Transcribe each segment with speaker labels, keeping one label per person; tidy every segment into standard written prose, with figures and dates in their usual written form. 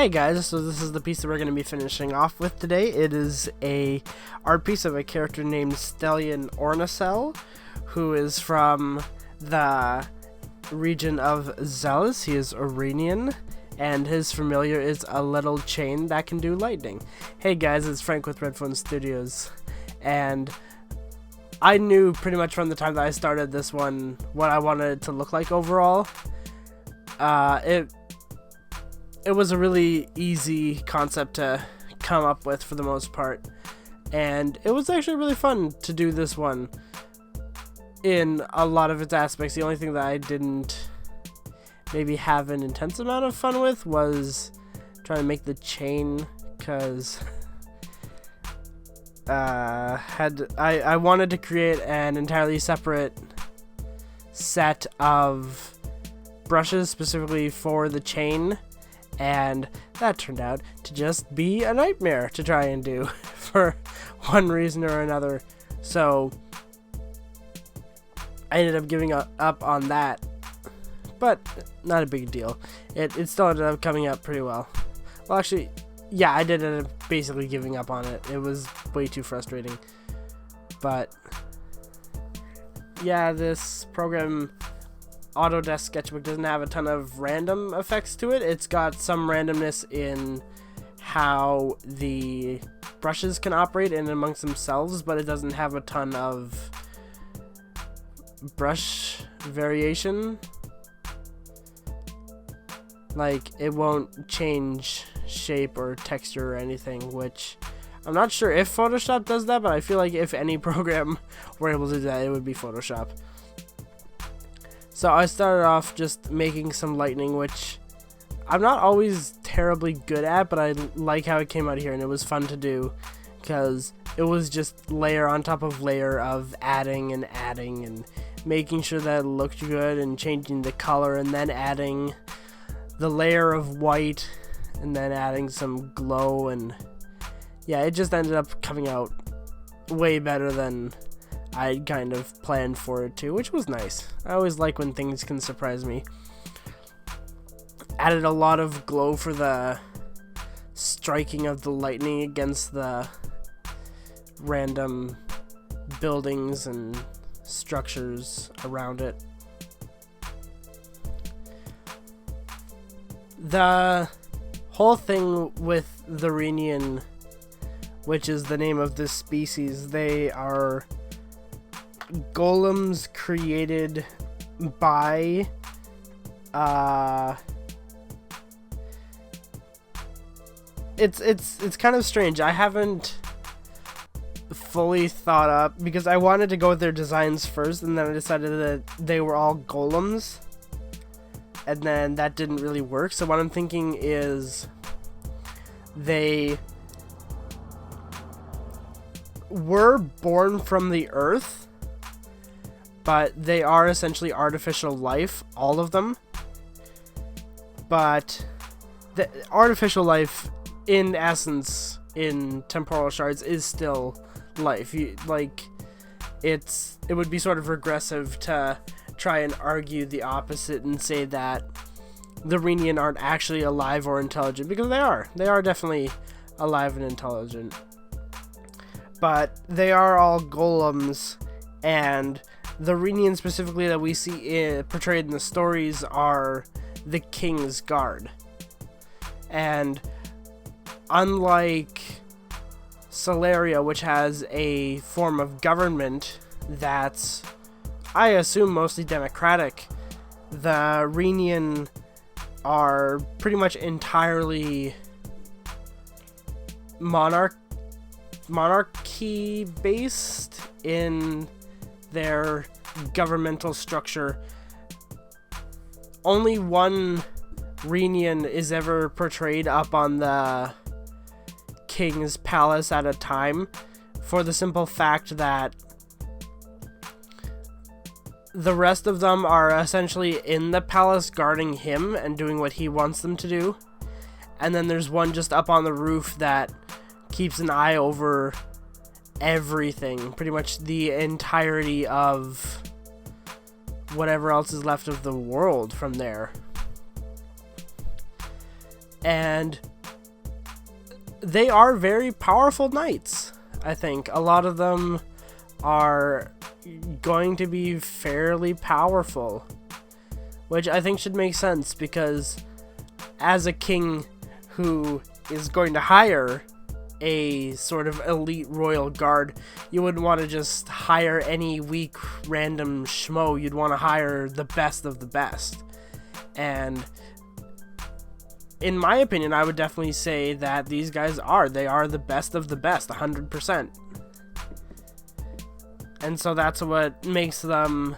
Speaker 1: Hey guys, so this is the piece that we're going to be finishing off with today. It is a art piece of a character named Stelian Ournasel, who is from the region of Zelis. He is a Renian, and his familiar is a little chain that can do lightning. Hey guys, it's Frank with Readphone Studios, and I knew pretty much from the time that I started this one what I wanted it to look like overall. It was a really easy concept to come up with for the most part, and it was actually really fun to do this one in a lot of its aspects. The only thing that I didn't maybe have an intense amount of fun with was trying to make the chain, because I wanted to create an entirely separate set of brushes specifically for the chain, and that turned out to just be a nightmare to try and do for one reason or another. So I ended up giving up on that, but not a big deal. It still ended up coming out pretty well. Well, actually, yeah, I did end up basically giving up on it. It was way too frustrating. But yeah, this program, Autodesk Sketchbook, doesn't have a ton of random effects to it. It's got some randomness in how the brushes can operate in amongst themselves, but it doesn't have a ton of brush variation. Like, it won't change shape or texture or anything, which I'm not sure if Photoshop does that, but I feel like if any program were able to do that, it would be Photoshop. So I started off just making some lightning, which I'm not always terribly good at, but I like how it came out here, and it was fun to do because it was just layer on top of layer of adding and making sure that it looked good and changing the color, and then adding the layer of white and then adding some glow, and yeah, it just ended up coming out way better than I kind of planned for it to, which was nice. I always like when things can surprise me. Added a lot of glow for the striking of the lightning against the random buildings and structures around it. The whole thing with the Renian, which is the name of this species, they are golems created by it's kind of strange. I haven't fully thought up, because I wanted to go with their designs first, and then I decided that they were all golems, and then that didn't really work. So what I'm thinking is they were born from the earth, but they are essentially artificial life, all of them. But the artificial life, in essence, in Temporal Shards, is still life. It would be sort of regressive to try and argue the opposite and say that the Renian aren't actually alive or intelligent, because they are. They are definitely alive and intelligent. But they are all golems, and the Renian specifically that we see portrayed in the stories are the King's Guard. And unlike Solaria, which has a form of government that's, I assume, mostly democratic, the Renian are pretty much entirely monarchy based in their governmental structure. Only one Renian is ever portrayed up on the king's palace at a time, for the simple fact that the rest of them are essentially in the palace guarding him and doing what he wants them to do. And then there's one just up on the roof that keeps an eye over everything, pretty much the entirety of whatever else is left of the world from there. And they are very powerful knights. I think a lot of them are going to be fairly powerful, which I think should make sense, because as a king who is going to hire a sort of elite royal guard, you wouldn't want to just hire any weak random schmo. You'd want to hire the best of the best. And in my opinion, I would definitely say that these guys are the best of the best, 100%. And so that's what makes them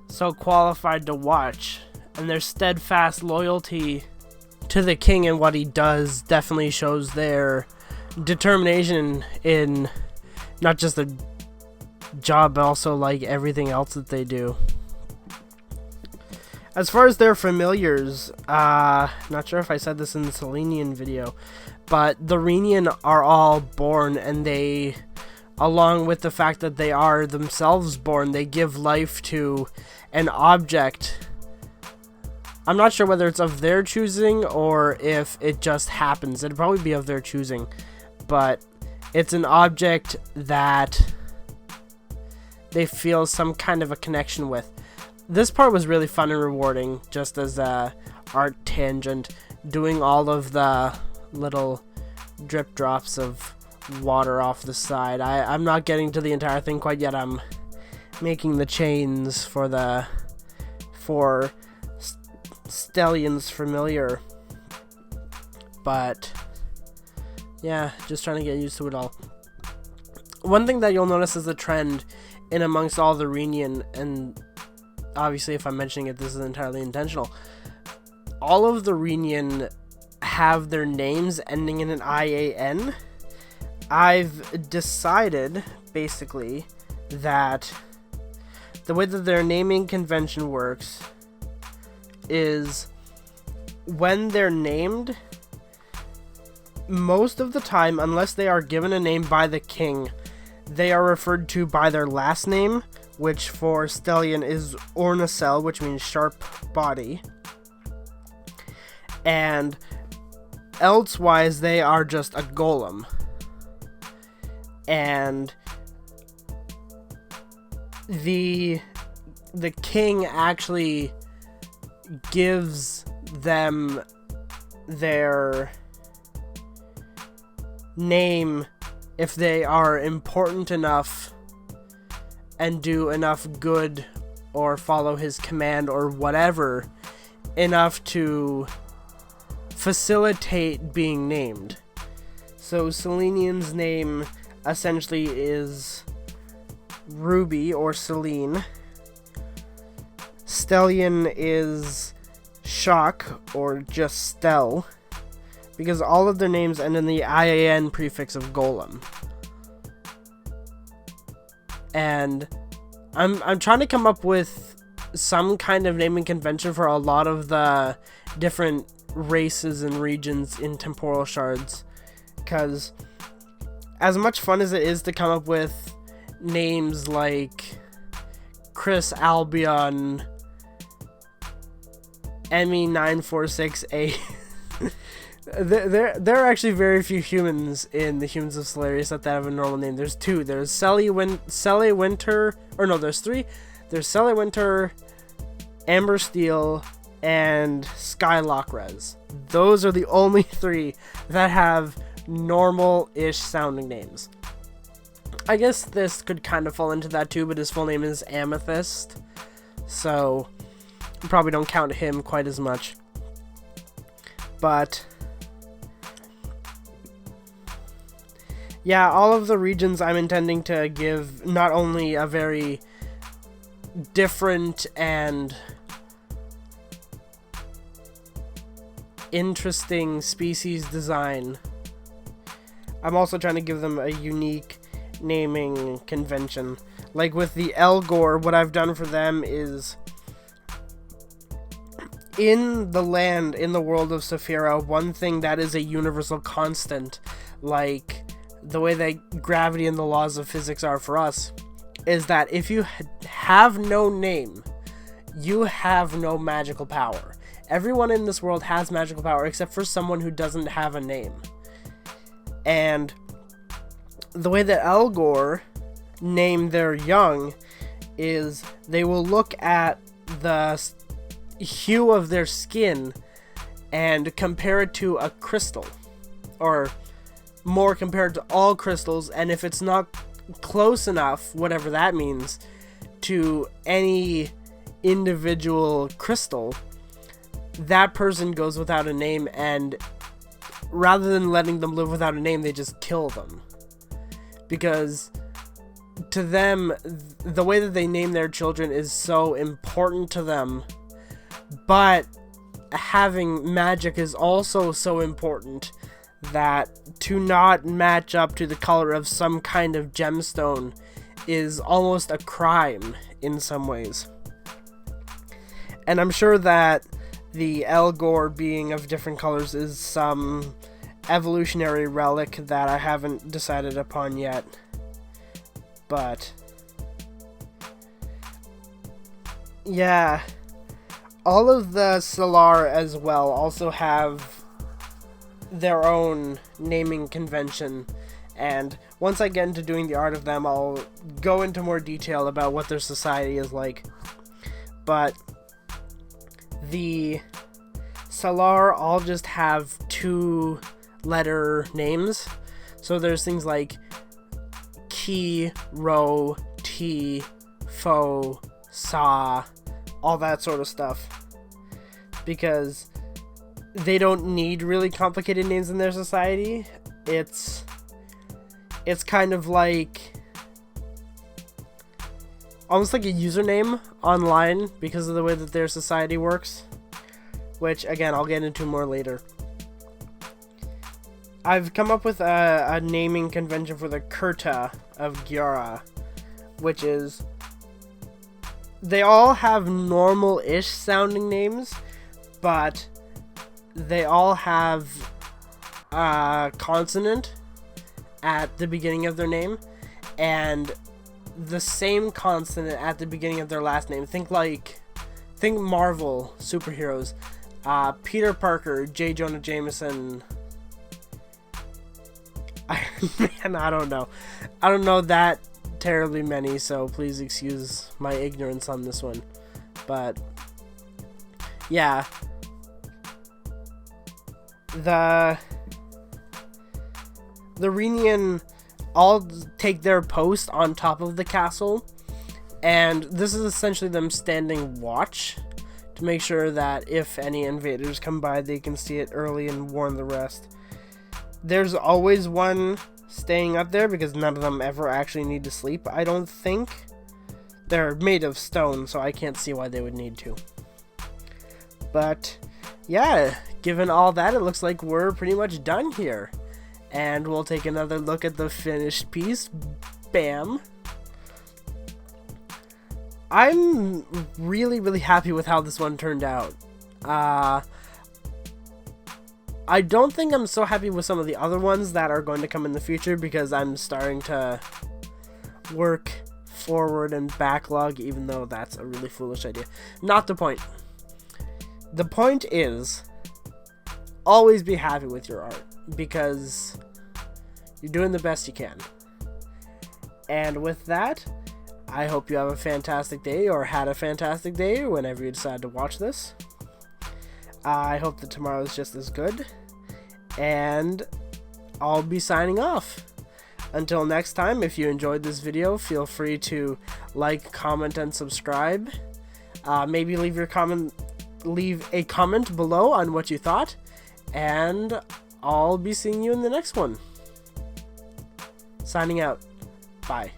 Speaker 1: so qualified to watch. And their steadfast loyalty to the king and what he does definitely shows their determination in not just their job, but also like everything else that they do. As far as their familiars, not sure if I said this in the Stelian video, but the Renian are all born, and they, along with the fact that they are themselves born, they give life to an object. I'm not sure whether it's of their choosing or if it just happens. It'd probably be of their choosing, but it's an object that they feel some kind of a connection with. This part was really fun and rewarding, just as a art tangent, doing all of the little drip drops of water off the side. I'm not getting to the entire thing quite yet. I'm making the chains for Stelian's familiar, but yeah, just trying to get used to it all. One thing that you'll notice is the trend in amongst all the Renian, and obviously if I'm mentioning it, this is entirely intentional. All of the Renian have their names ending in an IAN. I've decided, basically, that the way that their naming convention works is when they're named, most of the time, unless they are given a name by the king, they are referred to by their last name, which for Stelian is Ournasel, which means sharp body. And elsewise, they are just a golem. And the king actually gives them their name if they are important enough and do enough good or follow his command or whatever enough to facilitate being named. So Selenian's name essentially is Ruby or Celine. Stelian is Shock or just Stel, because all of their names end in the IAN prefix of golem. And I'm trying to come up with some kind of naming convention for a lot of the different races and regions in Temporal Shards, because as much fun as it is to come up with names like Chris Albion, ME946A, there are actually very few humans in the Humans of Solarius that have a normal name. There's two. There's Sally Winter, or no, there's three. There's Sally Winter, Amber Steel, and Skylockrez. Those are the only three that have normal-ish sounding names. I guess this could kind of fall into that too, but his full name is Amethyst, so probably don't count him quite as much. But yeah, all of the regions I'm intending to give not only a very different and interesting species design, I'm also trying to give them a unique naming convention. Like with the Elgor, what I've done for them is, in the land, in the world of Saphira, one thing that is a universal constant, like the way that gravity and the laws of physics are for us, is that if you have no name, you have no magical power. everyone in this world has magical power except for someone who doesn't have a name. And the way that Elgor name their young is they will look at the hue of their skin and compare it to a crystal, or more compared to all crystals, and if it's not close enough, whatever that means, to any individual crystal, that person goes without a name, and rather than letting them live without a name, they just kill them. Because to them, the way that they name their children is so important to them, but having magic is also so important that to not match up to the color of some kind of gemstone is almost a crime in some ways. And I'm sure that the Elgor being of different colors is some evolutionary relic that I haven't decided upon yet. But yeah, all of the Solar as well also have their own naming convention, and once I get into doing the art of them, I'll go into more detail about what their society is like. But the Solar all just have 2-letter names, so there's things like Ki, Ro, Ti, Fo, Sa, all that sort of stuff, because they don't need really complicated names in their society. It's kind of like almost like a username online because of the way that their society works, which again I'll get into more later. I've come up with a naming convention for the Kurta of Gyara, which is, they all have normal-ish sounding names, but they all have a consonant at the beginning of their name, and the same consonant at the beginning of their last name. Think Marvel superheroes. Peter Parker, J. Jonah Jameson. Man, I don't know. I don't know that terribly many, so please excuse my ignorance on this one. But yeah, the Renian all take their post on top of the castle, and this is essentially them standing watch to make sure that if any invaders come by, they can see it early and warn the rest. There's always one staying up there because none of them ever actually need to sleep, I don't think. They're made of stone, so I can't see why they would need to. But yeah, given all that, it looks like we're pretty much done here. And we'll take another look at the finished piece. Bam. I'm really happy with how this one turned out. I don't think I'm so happy with some of the other ones that are going to come in the future, because I'm starting to work forward and backlog, even though that's a really foolish idea. Not the point. The point is, always be happy with your art, because you're doing the best you can. And with that, I hope you have a fantastic day, or had a fantastic day whenever you decide to watch this. I hope that tomorrow is just as good, and I'll be signing off. Until next time, if you enjoyed this video, feel free to like, comment, and subscribe. Maybe leave a comment below on what you thought, and I'll be seeing you in the next one. Signing out. Bye.